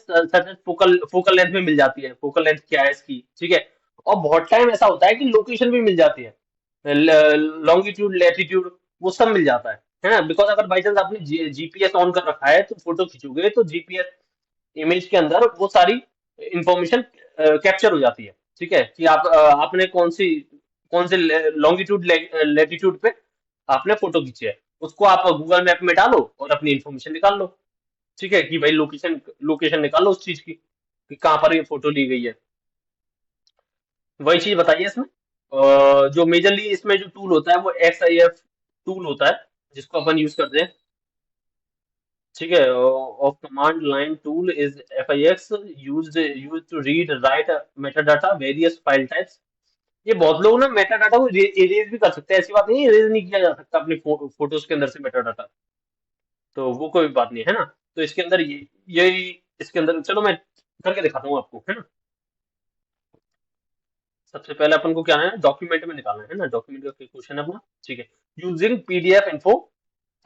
फोकल फोकल लेंथ में मिल जाती है, फोकल लेंथ क्या है इसकी, ठीक है। और बहुत टाइम ऐसा होता है कि लोकेशन भी मिल जाती है, लॉन्गिट्यूड लेटीट्यूड वो सब मिल जाता है ना। बिकॉज अगर बाई चांस आपने जीपीएस ऑन कर रखा है तो फोटो खींचोगे तो जीपीएस इमेज के अंदर वो सारी इंफॉर्मेशन कैप्चर हो जाती है, ठीक है, कि आपने कौन से लॉन्गिट्यूड लेटीट्यूड पे आपने फोटो खींची है, उसको आप गूगल मैप में डालो और अपनी इंफॉर्मेशन निकाल लो, ठीक है, कि भाई लोकेशन लोकेशन निकालो उस चीज की कि कहाँ पर ये फोटो ली गई है। वही चीज बताइए इसमें। जो मेजरली इसमें जो टूल होता है वो XIF टूल होता है जिसको अपन यूज करते हैं, ठीक है। Of command line tool is FIX used to read write meta data various file types. ये बहुत लोग ना मेटा डाटा को इरेज भी कर सकते हैं, ऐसी बात नहीं है इरेज नहीं किया जा सकता अपनी फोटोज के अंदर से मेटा डाटा, तो वो कोई बात नहीं है ना। तो इसके अंदर यही इसके अंदर चलो मैं करके दिखाता हूँ आपको, है ना। सबसे पहले अपन को क्या है, डॉक्यूमेंट में निकालना है ना, डॉक्यूमेंट का क्वेश्चन है अपना, ठीक है। Using PDF info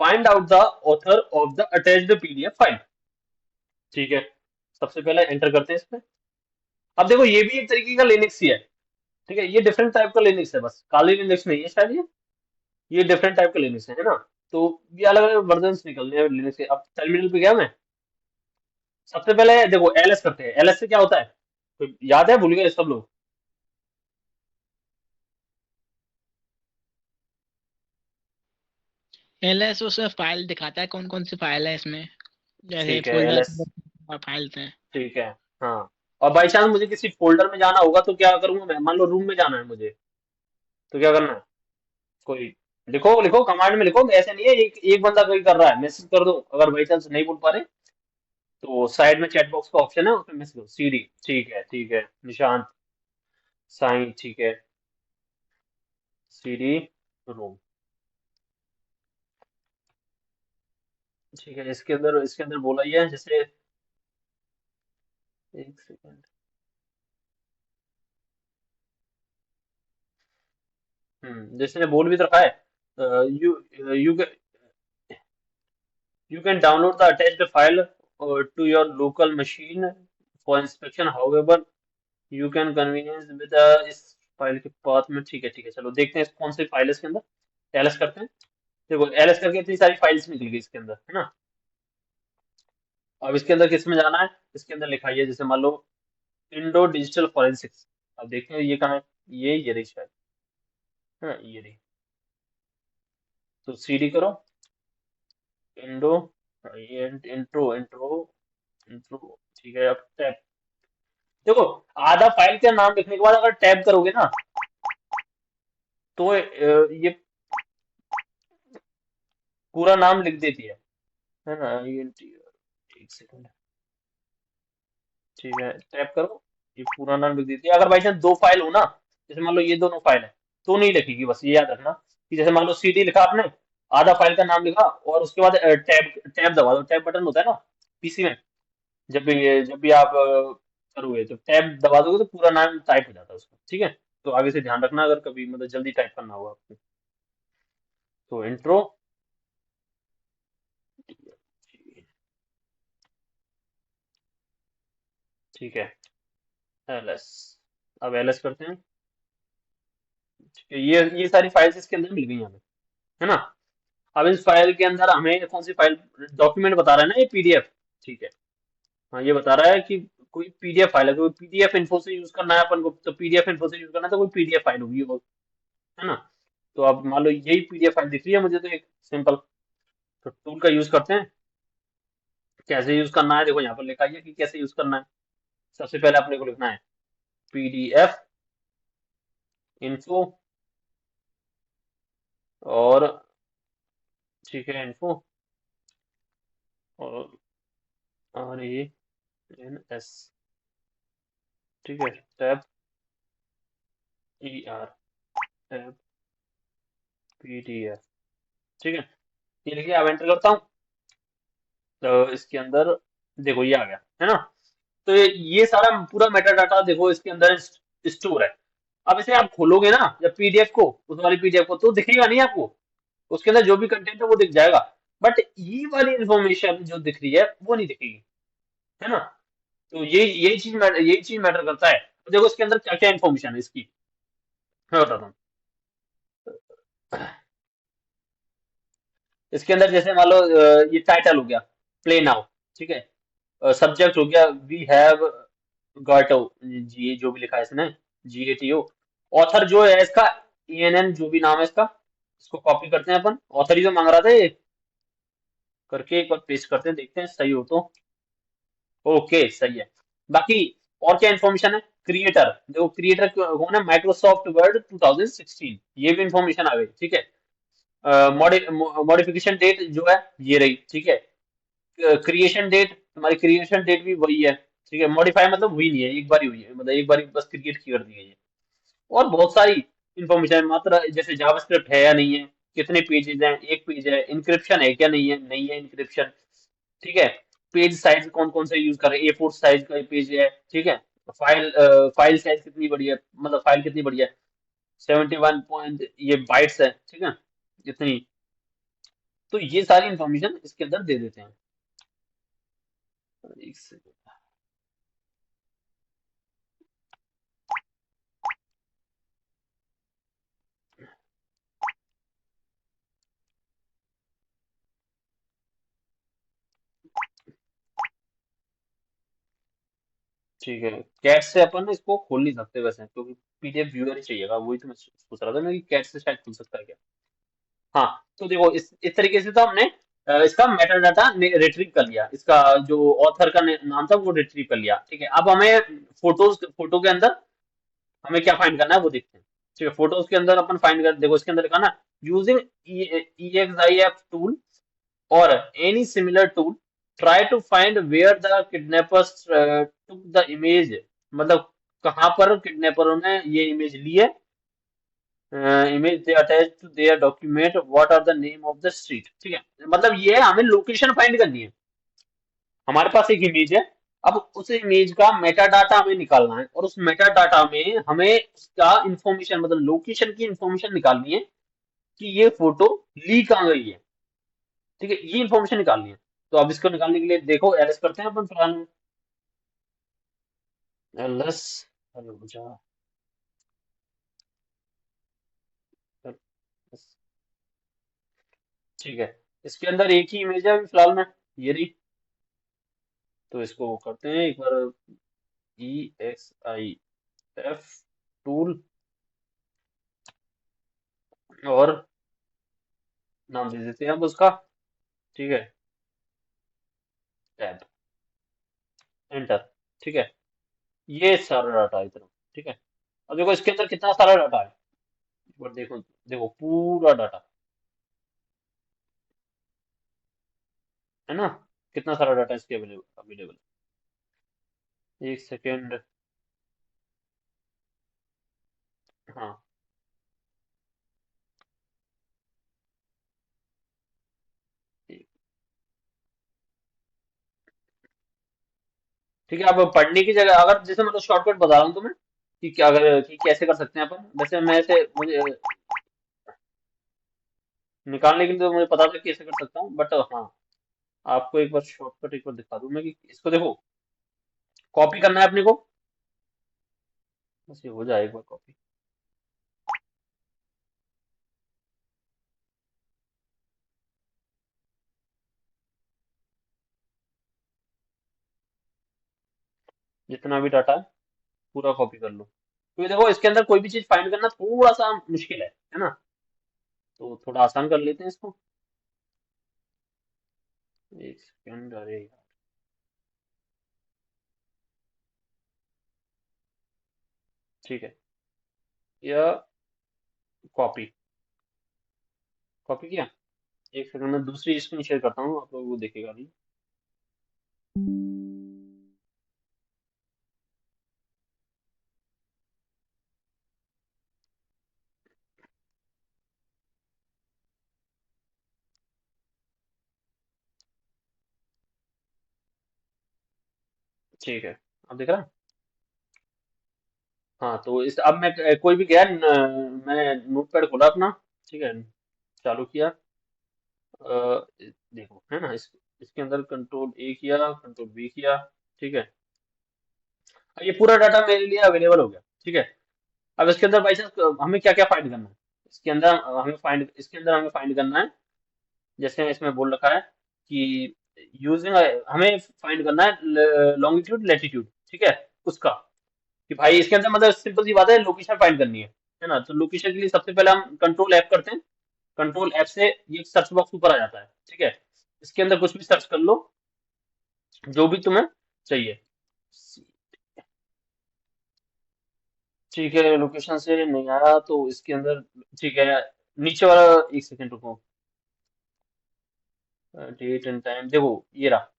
find out the author of the attached PDF file, ठीक है। सबसे पहले एंटर करते हैं इसमें। अब देखो ये भी एक तरीके का लिनक्स ही है, ठीक है, ये डिफरेंट टाइप का लिनक्स है, बस काली लिनक्स नहीं है शायद ये डिफरेंट टाइप का लिनक्स है ना। तो ये अलग अलग वर्जन निकलने हैं लिनक्स के। अब टर्मिनल पे गया मैं। सबसे पहले देखो LS करते हैं, LS से क्या होता है, तो याद है, भूल गए सब लोग। एलएस उसमें फाइल दिखाता है कौन कौन सी फाइल है इसमें, जैसे ठीक है फोल्डर LS, फाइल्स हैं। ठीक है, हाँ। और बाई चांस मुझे किसी फोल्डर में जाना होगा तो क्या करूंगा मैं, मान लो रूम में जाना है मुझे, तो क्या करना है, कोई लिखो लिखो कमांड में लिखो, ऐसे नहीं है एक एक बंदा कोई कर रहा है मैसेज कर दो, अगर बाई चांस नहीं बोल पा रहे तो साइड में चैट बॉक्स का ऑप्शन है उसमें मैसेज करो CD, ठीक है निशांत, साई, ठीक है, CD रूम, ठीक है। इसके अंदर बोला ही है जैसे, एक सेकंड, जैसे बोल भी तो रखा है, you you You can download the attached file to your local machine for inspection. However, you can convenience with इस फाइल के पाथ में, ठीक है, चलो देखते हैं कौन सी फाइल है इसके अंदर। एलएस करते हैं। देखो एलएस करके इतनी सारी फाइल्स निकल गई इसके अंदर, है ना। अब इसके अंदर किस में जाना है, इसके अंदर लिखा है जैसे मान लो इंडो डिजिटल फॉरेंसिक्स। अब देखते हैं ये कहाँ है, ये रही शायद, हाँ ये रही। तो CD करो, इंडो, ये इंट्रो इंट्रो इंट्रो, ठीक है। अब टैब, देखो आधा फाइल का नाम लिखने के बाद अगर टैब करोगे ना तो ये पूरा नाम लिख देती है ना। ये एक सेकंड, ठीक है, टैब करो, ये पूरा नाम लिख देती है। अगर बाई चांस दो फाइल हो ना, जैसे मान लो ये दोनों फाइल है तो नहीं लिखेगी, बस ये याद रखना कि जैसे मान लो CD लिखा आपने, आधा फाइल का नाम लिखा और उसके बाद टैब टैब दबा दो, टैब बटन होता है ना PC में, जब भी आप करोगे तो टैब दबा दोगे तो पूरा नाम टाइप हो जाता है उसका, ठीक है। तो आगे से ध्यान रखना अगर कभी मतलब जल्दी टाइप करना होगा आपको। तो इंट्रो, ठीक है, LS, अब LS करते हैं, ठीक है। ये सारी फाइल्स इसके अंदर मिल गई हमें, है ना। अब इस फाइल के अंदर हमें कौन सी फाइल, डॉक्यूमेंट बता रहा है ना ये PDF, ठीक है। हाँ ये बता रहा है कि कोई PDF फाइल है, कोई PDF इन्फो से यूज करना है अपन को, तो PDF इन्फो से यूज करना है तो कोई PDF फाइल होगी वो, है ना। तो अब मान लो यही PDF फाइल दिख रही है मुझे, तो एक सिंपल, तो टूल का यूज करते हैं। कैसे यूज करना है, देखो यहाँ पर लिखा ही है कि कैसे यूज करना है। सबसे पहले अपने को लिखना है PDF इन्फो, और ठीक है इन्फो, और ये NS, ठीक है, टैब ER, टैब PDF, ठीक है। ये लिखिए, अब एंटर करता हूँ। तो इसके अंदर देखो ये आ गया है ना। तो ये सारा पूरा मेटा डाटा देखो इसके अंदर स्टोर है। अब इसे आप खोलोगे ना जब पीडीएफ को, उस वाली पीडीएफ को, तो दिखेगा नहीं आपको। उसके अंदर जो भी कंटेंट है वो दिख जाएगा, बट ये वाली इंफॉर्मेशन जो दिख रही है वो नहीं दिखेगी, है ना। तो यही चीज मैटर करता है। तो देखो इसके अंदर क्या क्या इन्फॉर्मेशन है इसकी, मैं बताता हूँ। इसके अंदर जैसे मान लो ये टाइटल हो गया, प्ले नाउ, ठीक है। सब्जेक्ट हो गया, वी हैव गॉट, जी जो भी लिखा है इसने, GATO। ऑथर जो है इसका, ENN जो भी नाम है इसका, इसको कॉपी करते हैं अपन। ऑथर ही तो मांग रहा था ये, करके एक बार पेस्ट करते हैं, देखते हैं सही हो तो। ओके सही है। बाकी और क्या इन्फॉर्मेशन है, क्रिएटर, देखो क्रिएटर कौन है, माइक्रोसॉफ्ट वर्ड 2016, ये भी इन्फॉर्मेशन आ गई, ठीक है। मॉडिफिकेशन डेट जो है ये रही, ठीक है। क्रिएशन डेट, तुम्हारी क्रिएशन डेट भी वही है, ठीक है। मॉडिफाई मतलब हुई नहीं है, एक बार ही हुई है, मतलब एक बार बस क्रिएट की कर दी है ये। और बहुत सारी इंफॉर्मेशन, मात्र जैसे जावास्क्रिप्ट है या नहीं है, कितने पेजेस हैं, एक पेज है, इंक्रिप्शन है क्या, नहीं है इंक्रिप्शन, ठीक है। पेज साइज कौन कौन से यूज कर रहे हैं, A4 साइज का पेज है, ठीक है। फाइल साइज कितनी बड़ी है, मतलब फाइल कितनी बड़ी है, 71 पॉइंट ये बाइट्स है, ठीक है, इतनी। तो ये सारी इंफॉर्मेशन इसके अंदर दे देते हैं। एक सेकंड। ठीक है, कैट से अपन ना इसको खोल नहीं सकते वैसे, क्योंकि PDF व्यूअर ही चाहिएगा, वही तो मैं सोच रहा था मैं कि कैट से शायद खुल सकता है क्या। हाँ, तो देखो इस तरीके से तो हमने इसका मेटा डाटा रिट्रीव कर लिया, इसका जो ऑथर का नाम था वो रिट्रीव कर लिया, ठीक है। अब हमें फोटो के अंदर हमें क्या फाइंड करना है वो देखते हैं, ठीक है। फोटोज के अंदर अपन फाइंड कर, देखो इसके अंदर लिखा ना, using EXIF tool or any similar tool, try to find where the kidnappers took the image, मतलब कहाँ पर किडनैपरों ने ये इमेज ली है। Image they attach to their document, what are the name of the street, ठीक है। मतलब ये है, हमें लोकेशन फाइंड करनी है। हमारे पास एक इमेज है, अब उस इमेज का मेटा डाटा हमें निकालना है, और उस मेटा डाटा में हमें उसका इंफॉर्मेशन, मतलब लोकेशन की इंफॉर्मेशन निकालनी है कि ये फोटो ली कहाँ गई है, ठीक है। ये इंफॉर्मेशन निकालनी है। तो अब इसको निकालने के लिए देखो एलएस करते हैं अपन फिलहाल में, एलएस, हेलो जा, LS, ठीक है। इसके अंदर एक ही इमेज है अभी फिलहाल में, ये रही। तो इसको करते हैं एक बार, EXIF टूल, और नाम दे देते हैं अब उसका, ठीक है, टैब, एंटर, ठीक है। ये सारा डाटा इतना, ठीक है। अब देखो इसके अंदर कितना सारा डाटा है, एक बार देखो, देखो पूरा डाटा है ना, कितना सारा डाटा इसके अवेलेबल अवेलेबल। एक सेकेंड, हाँ, ठीक है। अब पढ़ने की जगह, अगर जैसे मतलब शॉर्टकट बता रहा हूँ तुम्हें कि क्या, अगर कि कैसे कर सकते हैं अपन, वैसे मैं ऐसे मुझे निकालने के लिए तो मुझे पता था कैसे कर सकता हूँ, बट हाँ, आपको एक बार शॉर्टकट एक बार दिखा दूं मैं कि इसको देखो, कॉपी करना है अपने को, बस ये हो जाए एक बार कॉपी। जितना भी डाटा है पूरा कॉपी कर लो, क्योंकि देखो इसके अंदर कोई भी चीज फाइंड करना थोड़ा सा मुश्किल है ना। तो थोड़ा आसान कर लेते हैं इसको। एक सेकेंड, अरे यार, ठीक है, या कॉपी, कॉपी किया। एक सेकंड में दूसरी स्क्रीन शेयर करता हूँ, आप लोग वो देखेगा नहीं। ठीक है, अब दिख रहा है? हाँ, तो इस अब मैं कोई भी गया मैं नोटपैड खोला अपना, ठीक है, चालू किया, देखो है ना, इसके अंदर कंट्रोल ए किया, कंट्रोल बी किया, ठीक है। अब ये पूरा डाटा मेरे लिए अवेलेबल हो गया, ठीक है। अब इसके अंदर बाई चांस हमें क्या क्या फाइंड करना है, इसके अंदर हमें फाइंड करना है, जैसे इसमें बोल रखा है कि यूजिंग, हमें फाइंड करना है लॉन्गिट्यूड लैटिट्यूड, ठीक है, उसका, कि भाई इसके अंदर मतलब सिंपल सी बात है, लोकेशन फाइंड करनी है ना। तो लोकेशन के लिए सबसे पहले हम कंट्रोल एफ करते हैं, कंट्रोल एफ से ये सर्च बॉक्स ऊपर आ जाता है, ठीक है। इसके अंदर कुछ भी सर्च कर लो, जो भी तुम्हें चाहिए, ठीक है। लोकेशन से नहीं आया तो इसके अंदर, ठीक है, नीचे वाला, एक सेकंड रुको, डेट एंड टाइम, देखो ये रहा,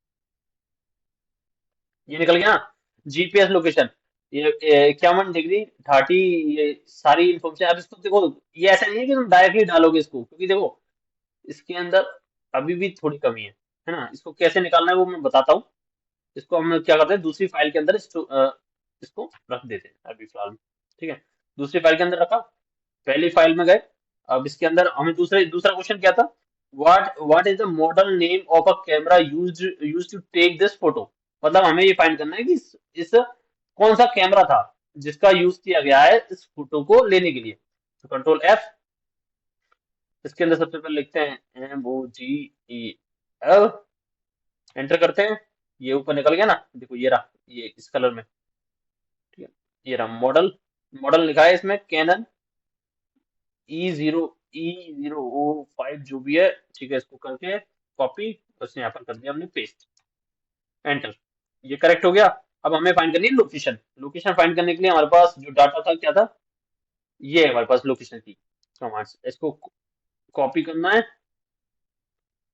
ये निकल गया ना, जीपीएस लोकेशन, ये 51 डिग्री 30, ये सारी इन्फॉर्मेशन। अब इसको देखो, ये ऐसा नहीं है कि तुम डायरेक्टली डालोगे इसको, क्योंकि देखो इसके अंदर अभी भी थोड़ी कमी है ना। इसको कैसे निकालना है वो मैं बताता हूँ। इसको हम क्या करते हैं, दूसरी फाइल के अंदर इसको रख देते हैं अभी फिलहाल में, ठीक है। दूसरी फाइल के अंदर रखा, पहली फाइल में गए, अब इसके अंदर हमें दूसरा क्वेश्चन क्या था, what is the model name of a camera used to take this photo. मतलब हमें ये फाइंड करना है कि इस कौन सा कैमरा था जिसका यूज किया गया है इस फोटो को लेने के लिए। तो कंट्रोल एफ, इसके अंदर सबसे पहले लिखते हैं MOGEL, एंटर करते हैं, ये ऊपर निकल गया ना, देखो ये रहा, ये इस कलर में, ठीक है। ये रहा मॉडल, मॉडल लिखा है इसमें कैनन E0O5 जो भी है, ठीक है। इसको करके कॉपी, बस यहाँ पर कर दिया हमने पेस्ट, एंटर, ये करेक्ट हो गया। अब हमें फाइंड करनी है लोकेशन। लोकेशन फाइंड करने के लिए हमारे पास जो डाटा था क्या था, ये है हमारे पास लोकेशन की कमांड्स। इसको कॉपी करना है,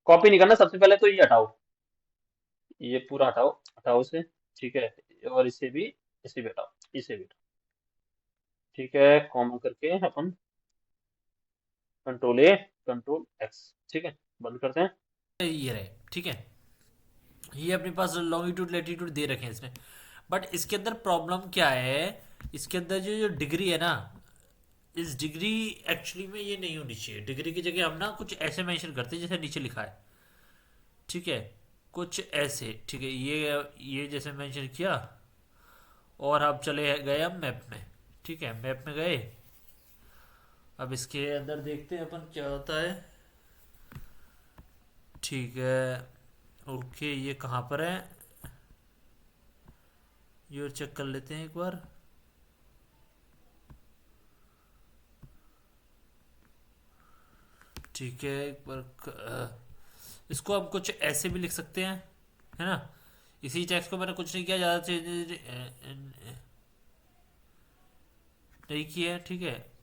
कॉपी नहीं करना, सबसे पहले तो ये हटाओ, ये पूरा हटाओ, हटाओ इसे, ठीक है। और इसे भी हटाओ, इसे भी हटाओ, ठीक है। कॉमा करके अपन कंट्रोल ए, कंट्रोल एक्स, ठीक है, बंद करते हैं। ये रहे, ठीक है। ये अपने पास लॉन्गिट्यूड लेटीट्यूड दे रखे हैं इसमें, बट इसके अंदर प्रॉब्लम क्या है, इसके अंदर जो जो डिग्री है ना, इस डिग्री एक्चुअली में ये नहीं होनी चाहिए। डिग्री की जगह हम ना कुछ ऐसे मेंशन करते हैं जैसे नीचे लिखा है, ठीक है, कुछ ऐसे, ठीक है। ये जैसे मेंशन किया, और अब चले गए हम मैप में, ठीक है, मैप में गए। अब इसके अंदर देखते हैं अपन क्या होता है, ठीक है। ओके, ये कहाँ पर है, ये चेक कर लेते हैं एक बार। ठीक है, एक बार इसको हम कुछ ऐसे भी लिख सकते हैं, है ना। इसी टेक्स्ट को मैंने कुछ नहीं किया, ज़्यादा चेंज नहीं किया है, ठीक है।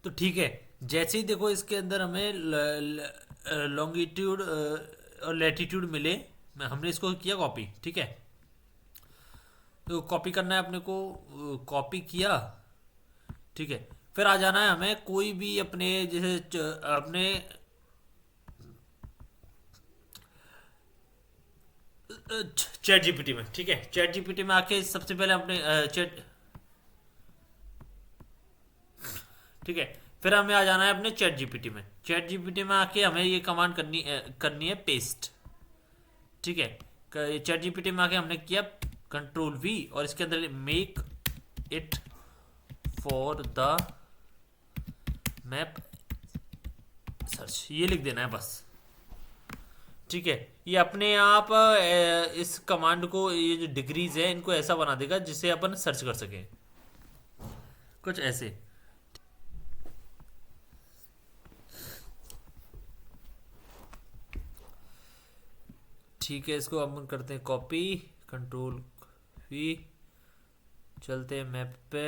तो ठीक है, जैसे ही देखो इसके अंदर हमें लॉन्गिट्यूड और लैटिट्यूड मिले, हमने इसको किया कॉपी, ठीक है। तो कॉपी करना है अपने को, कॉपी किया, ठीक है। फिर आ जाना है हमें कोई भी अपने जैसे अपने चैट जीपीटी में, ठीक है। चैट जीपीटी में आके सबसे पहले अपने चैट, ठीक है। फिर हमें आ जाना है अपने चैट जीपीटी में। चैट जीपीटी में आके हमें ये कमांड करनी है पेस्ट, ठीक है। चैट जीपीटी में आके हमने किया कंट्रोल V, और इसके अंदर make it for the map search, ये लिख देना है बस, ठीक है। ये अपने आप इस कमांड को, ये जो डिग्रीज है इनको ऐसा बना देगा जिससे अपन सर्च कर सकें, कुछ ऐसे, ठीक है, इसको हम करते हैं कॉपी, कंट्रोल वी, चलते हैं मैप पे।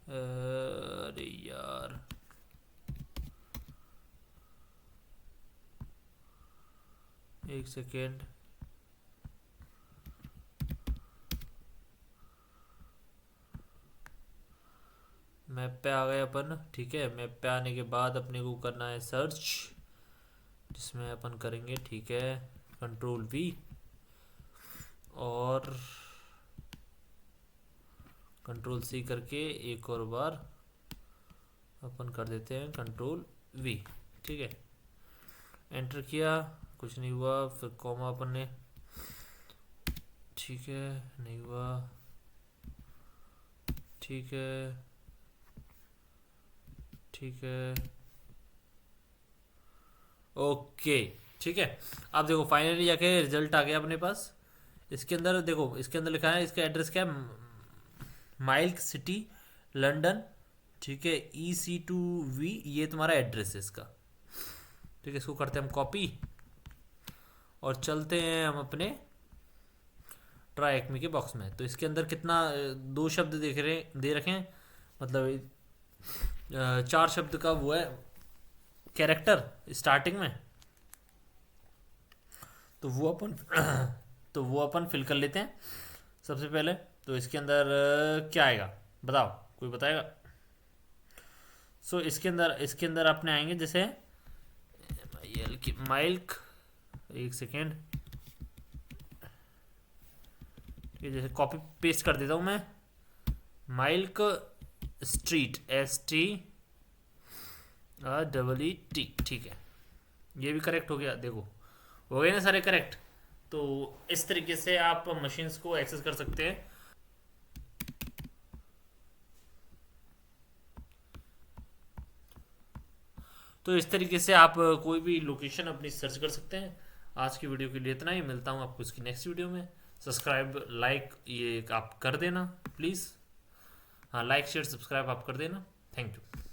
अरे यार, एक सेकेंड। मैप पे आ गए अपन। ठीक है, मैप पे आने के बाद अपने को करना है सर्च, जिसमें अपन करेंगे, ठीक है, कंट्रोल वी, और कंट्रोल सी करके एक और बार अपन कर देते हैं कंट्रोल वी। ठीक है, एंटर किया, कुछ नहीं हुआ, फिर कॉमा अपन ने, ठीक है, नहीं हुआ, ठीक है, ठीक है, ओके। ठीक है, अब देखो फाइनली जाके रिजल्ट आ गया अपने पास। इसके अंदर देखो, इसके अंदर लिखा है, इसका एड्रेस क्या है, माइल्क सिटी लंदन, ठीक है, EC2V, ये तुम्हारा एड्रेस है इसका। ठीक है, इसको करते हैं हम कॉपी और चलते हैं हम अपने ट्राई एक्मी के बॉक्स में। तो इसके अंदर कितना, 2 शब्द दे रखे हैं, मतलब 4 शब्द का वो है कैरेक्टर स्टार्टिंग में। तो वो अपन फिल कर लेते हैं सबसे पहले। तो इसके अंदर क्या आएगा बताओ, कोई बताएगा? इसके अंदर अपने आएंगे जैसे माइल्क, एक सेकेंड, ये जैसे कॉपी पेस्ट कर देता हूँ मैं, माइल्क स्ट्रीट, STEET। ठीक है, ये भी करेक्ट हो गया। देखो हो गए ना सारे करेक्ट। तो इस तरीके से आप मशीन्स को एक्सेस कर सकते हैं। तो इस तरीके से आप कोई भी लोकेशन अपनी सर्च कर सकते हैं। आज की वीडियो के लिए इतना ही, मिलता हूँ आपको इसकी नेक्स्ट वीडियो में। सब्सक्राइब, लाइक ये आप कर देना प्लीज़। हाँ, लाइक शेयर सब्सक्राइब आप कर देना। Thank you.